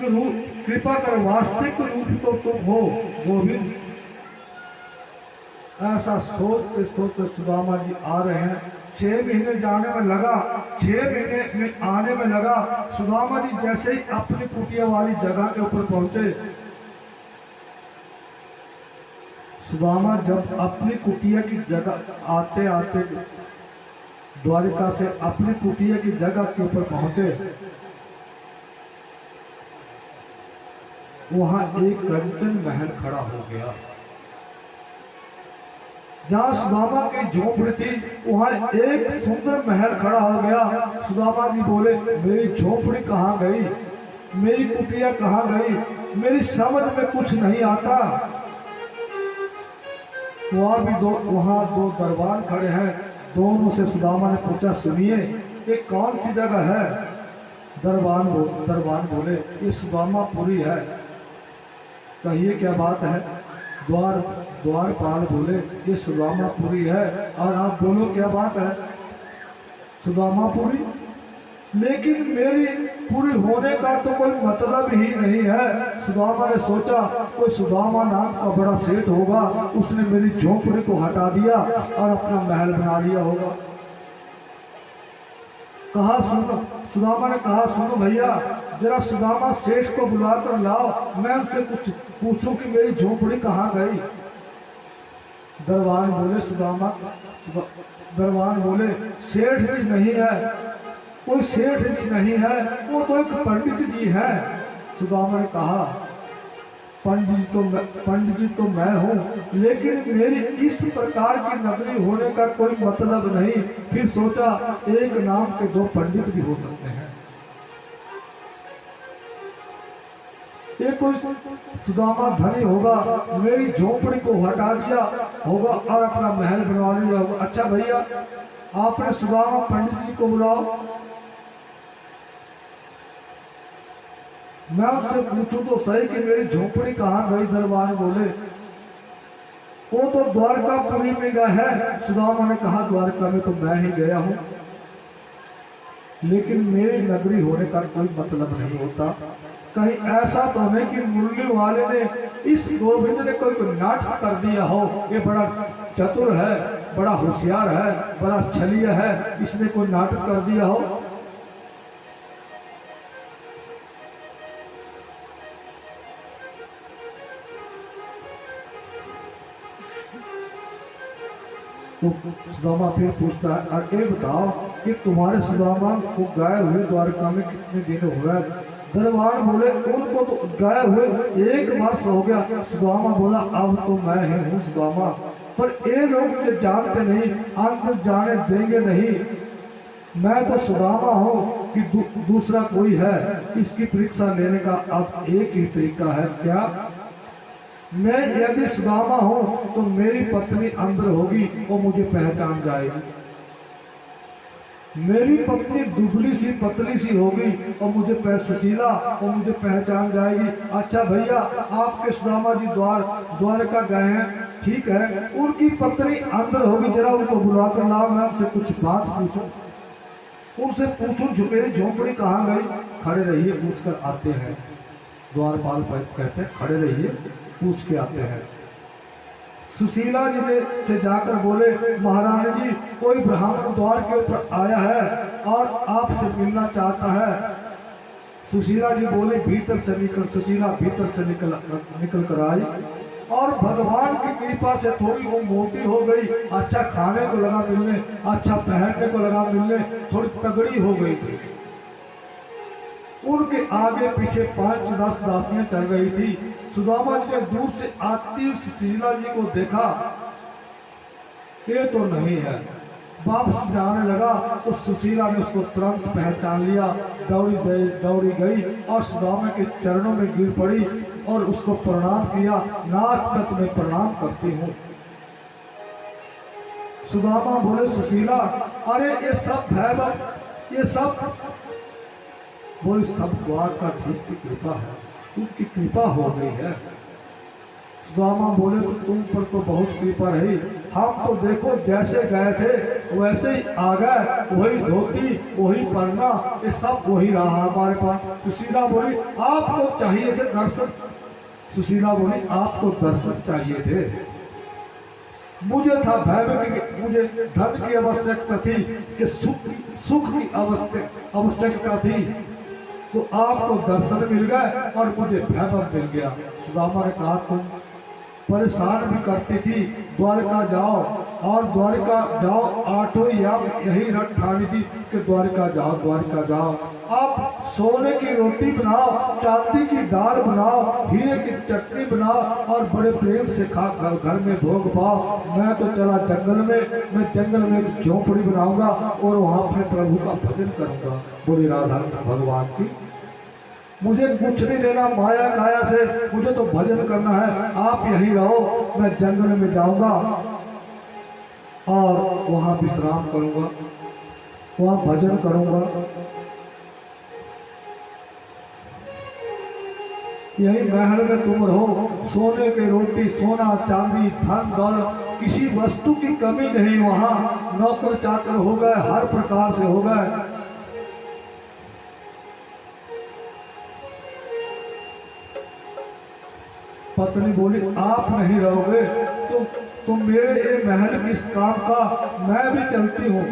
कृपा कर, वास्तविक रूप तो तुम हो गोविंद। ऐसा सोचते सोचते सुदामा जी आ रहे हैं। 6 महीने जाने में लगा, 6 महीने में आने में लगा। सुदामा जी जैसे ही अपनी कुटिया वाली जगह के ऊपर पहुंचे, सुदामा जब अपनी कुटिया की जगह आते आते द्वारिका से अपनी कुटिया की जगह के ऊपर पहुंचे, वहां एक कंचन महल खड़ा हो गया। जहां सुदामा की झोपड़ी थी वहां एक सुंदर महल खड़ा हो गया। सुदामा जी बोले, मेरी झोपड़ी कहाँ गई, मेरी कुटिया कहाँ गई, मेरी समझ में कुछ नहीं आता। वहां दो दरबार खड़े हैं। दोनों से सुदामा ने पूछा, सुनिए ये कौन सी जगह है? दरबान बोले, ये सुदामापुरी है। कहिए क्या बात है? द्वारपाल बोले, ये सुदामापुरी है। और आप बोलो क्या बात है? सुदामापुरी? लेकिन मेरी पूरी होने का तो कोई मतलब ही नहीं है। सुदामा ने सोचा कोई सुदामा नाम का बड़ा सेठ होगा, उसने मेरी झोपड़ी को हटा दिया और अपना महल बना लिया होगा। कहा सुनो, सुदामा ने कहा, सुनो भैया, जरा सुदामा सेठ को बुला कर लाओ, मैं उनसे कुछ पूछूं कि मेरी झोपड़ी कहाँ गई। दरबान बोले, सेठ जी नहीं है, कोई सेठ जी नहीं है, वो तो एक पंडित जी है। सुदामा ने कहा, पंडित जी तो मैं हूँ, लेकिन मेरी इस प्रकार की नगरी होने का कोई मतलब नहीं। फिर सोचा एक नाम के 2 पंडित भी हो सकते हैं। एक कोई सुदामा धनी होगा, मेरी झोपड़ी को हटा दिया होगा और अपना महल बनवा लिया होगा। अच्छा भैया, आपने सुदामा पंडित जी को बुलाओ, मैं उससे पूछूं तो सही कि मेरी झोपड़ी कहाँ गई। दरबार बोले, वो तो द्वारकापुरी में गया है। सुदामा ने कहा, द्वारका में तो मैं ही गया हूं, लेकिन मेरी नगरी होने का कोई मतलब नहीं होता। कहीं ऐसा तो नहीं कि मुरली वाले ने, इस गोविंद ने कोई नाटक कर दिया हो, ये बड़ा चतुर है, बड़ा होशियार है, बड़ा छलिया है, इसने कोई नाटक कर दिया हो। तो सुदामा फिर पूछता है, और ये बताओ कि तुम्हारे सुदामा को गए हुए द्वारका में कितने दिन हो गए? दरबार बोले, उनको तो गए हुए 1 वर्ष हो गया। सुदामा बोला, अब तो मैं ही हूँ सुदामा, पर ये लोग मुझे जानते नहीं, अंत जाने देंगे नहीं। मैं तो सुदामा हूँ कि दूसरा कोई है। इसकी परीक्षा लेने का अब एक ही तरीका है। क्या? मैं यदि सुदामा हूं तो मेरी पत्नी अंदर होगी, वो मुझे पहचान जाएगी। मेरी पत्नी दुबली सी पतली सी होगी और मुझे सुशीला, वो मुझे पहचान जाएगी। अच्छा भैया, आपके सुदामा जी द्वारका गए हैं, ठीक है, उनकी पत्नी अंदर होगी, जरा उनको बुला कर लाओ, मैं उनसे कुछ बात पूछूं, उनसे पूछूं मेरी झोपड़ी कहाँ गई। खड़े रहिए, पूछ कर आते हैं। द्वारपाल कहते हैं, खड़े रहिए, पूछ के आते हैं। सुशीला जी ने से जाकर बोले, महारानी जी, कोई ब्राह्मण द्वार के ऊपर आया है और आपसे मिलना चाहता है। सुशीला जी बोले, भीतर से निकल। सुशीला भीतर से निकल कर आई और भगवान की कृपा से थोड़ी वो मोटी हो गई। अच्छा खाने को लगा मिलने, अच्छा पहनने को लगा मिलने, थोड़ी तगड़ी हो गई थी। उनके आगे पीछे 5-10 दासियां चल रही थी। सुदामा जी ने दूर से आती सुशीला जी को देखा, ये तो नहीं है। वापस जाने लगा तो सुशीला ने उसको तुरंत पहचान लिया, दौड़ी गई और सुदामा के चरणों में गिर पड़ी और उसको प्रणाम किया। नाथ, मैं तुम्हें प्रणाम करती हूँ। सुदामा बोले, सुशीला, अरे ये सब वैभव, ये सब, बोले, सब द्वारकाधीश की कृपा है, उनकी कृपा हो गई है। सुदामा बोले, तो तुम पर तो बहुत कृपा रही, हम तो देखो जैसे गए थे वैसे ही आ गए, वही धोती वही पन्ना ये सब वही रहा हमारे पास। सुशीला बोली आपको चाहिए थे दर्शन, सुशीला बोली आपको दर्शन चाहिए थे, मुझे था भय की, मुझे धन की आवश्यकता थी कि सुख की आवश्यकता थी, तो आपको दर्शन मिल गए और मुझे वैभव मिल गया। सुदामा ने कहा तुम परेशान भी करती थी, द्वारका जाओ और द्वारका जाओ, आठों यही रट ठानी थी कि द्वारका जाओ द्वारका जाओ। आप सोने की रोटी बनाओ, चांदी की दाल बनाओ, हीरे की चटनी बनाओ और बड़े प्रेम से खा घर में भोग पाओ। मैं तो चला जंगल में, मैं जंगल में एक झोपड़ी बनाऊंगा और वहां अपने प्रभु का भजन करूंगा। बोली राधा भगवान की मुझे कुछ नहीं लेना माया काया से, मुझे तो भजन करना है, आप यहीं रहो, मैं जंगल में जाऊंगा और वहां विश्राम करूंगा, वहां भजन करूंगा। यही महल में तुम रहो, सोने की रोटी, सोना चांदी धन दौलत, किसी वस्तु की कमी नहीं, वहां नौकर चाकर हो गए, हर प्रकार से हो गए। पत्नी बोली आप नहीं रहोगे तो मेरे ये महल किस काम का, मैं भी चलती हूँ।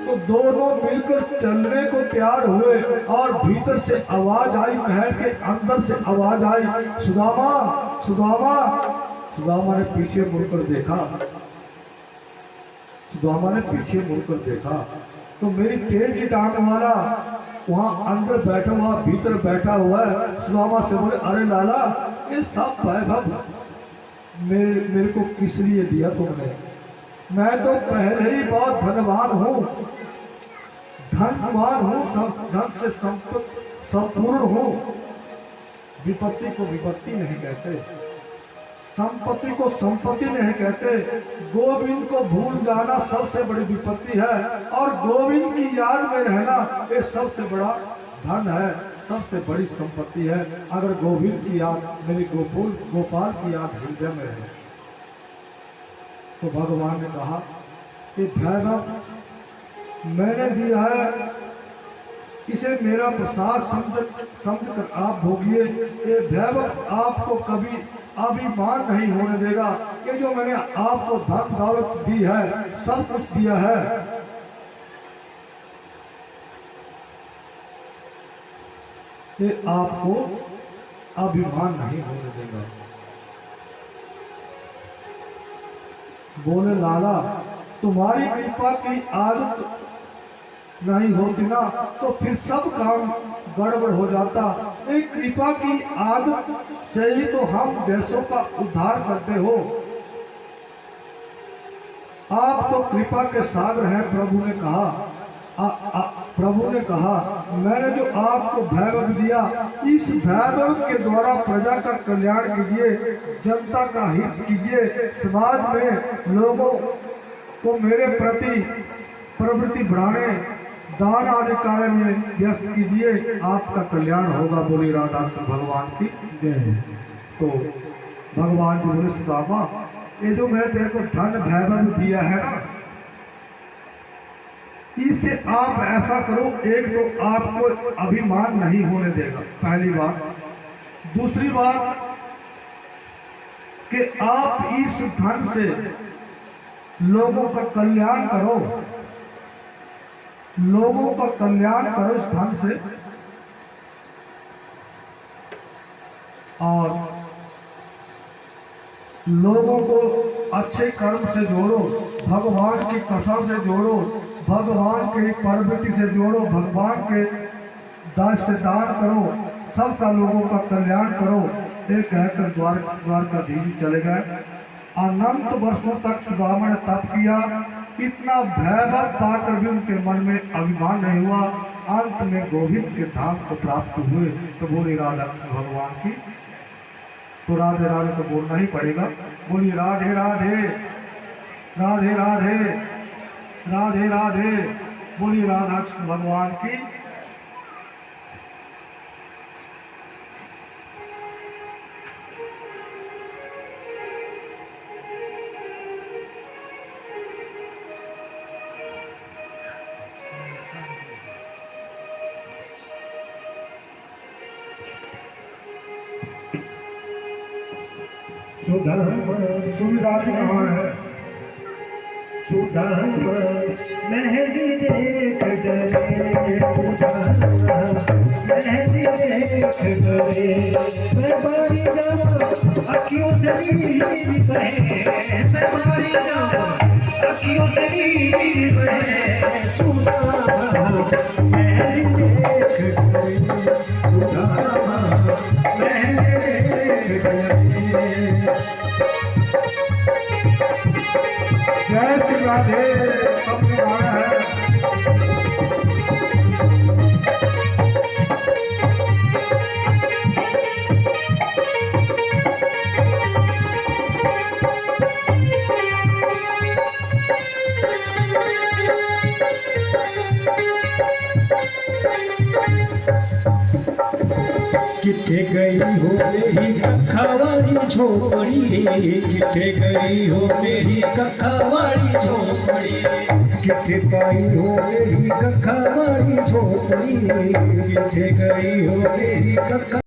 तो दोनों मिलकर चलने को तैयार हुए और भीतर से आवाज आई, महल के अंदर से आवाज आई, सुदामा सुदामा। सुदामा ने पीछे मुड़कर देखा, सुदामा ने पीछे मुड़कर देखा तो मेरी टेढ़ की टांग वाला वहां अंदर बैठा हुआ, भीतर बैठा हुआ है। सुदामा से बोले अरे लाला ये सब वैभव मेरे को किस लिए दिया तुमने, मैं तो पहले ही बहुत धनवान हूँ, धनवान हूँ, सब धन से संपूर्ण हूँ। विपत्ति को विपत्ति नहीं कहते, संपत्ति को संपत्ति नहीं कहते, गोविंद को भूल जाना सबसे बड़ी विपत्ति है और गोविंद की याद में रहना ये सबसे बड़ा धन है, सबसे बड़ी संपत्ति है। अगर गोविंद की याद, मेरी गोपाल की याद हृदय में है तो भगवान ने कहा कि वैभव मैंने दिया है, इसे मेरा प्रसाद समझ कर आप भोगिए। ये वैभव आपको कभी अभिमान नहीं होने देगा। ये जो मैंने आपको धन दौलत दी है, सब कुछ दिया है, ये आपको अभिमान नहीं होने देगा। बोले लाला तुम्हारी कृपा की आदत नहीं होती ना तो फिर सब काम गड़बड़ हो जाता। एक कृपा की आदत से ही तो हम जैसों का उद्धार करते हो। आप तो कृपा के सागर हैं। प्रभु ने कहा प्रभु ने कहा मैंने जो आपको वैभव दिया, इस वैभव के द्वारा प्रजा का कल्याण कीजिए, जनता का हित कीजिए, समाज में लोगों को मेरे प्रति प्रवृत्ति बढ़ाने, दान आदि कार्य में व्यस्त कीजिए, आपका कल्याण होगा। बोली राधा कृष्ण भगवान की जय। तो भगवान जी बोले सुदामा ये जो मैंने तेरे को धन वैभव दिया है ना, इससे आप ऐसा करो, एक तो आपको अभिमान नहीं होने देगा, पहली बात। दूसरी बात कि आप इस धन से लोगों का कल्याण करो, लोगों का कल्याण करो इस धन से, और लोगों को अच्छे कर्म से जोड़ो, भगवान की कथा से जोड़ो, भगवान की प्रवृत्ति से जोड़ो, भगवान के दास से दान करो, सबका लोगों का कल्याण करो। ये कहकर द्वारकाधीश चले गए। अनंत वर्षों तक सुदामा ने तप किया, इतना वैभव पाकर भी उनके मन में अभिमान नहीं हुआ। अंत में गोविंद के धाम को प्राप्त हुए। तो बोली राधा कृष्ण भगवान की। तो राधे राधे तो बोलना ही पड़ेगा। बोली राधे राधे राधे राधे राधे राधे। बोली राधा कृष्ण भगवान की। सुदामा सुविधा जी कहाँ है? सुदामा मेहंदी देख डरे, सुदामा मेहंदी देख डरे, मैं मारी जाऊं अखियों से नीर बहे, मैं मारी जाऊं अखियों से नीर बहे, सुदामा मेहंदी देख डरे, सुदामा मेहंदी देख डरे। जय श्री राधे। सबने गाना है। किथे गई हो मेरी कखावाली झोपड़ी, किथे गई हो मेरी कखावाली झोपड़ी, किथे पाई हो मेरी कखावाली झोपड़ी, किथे गई हो मेरी कखा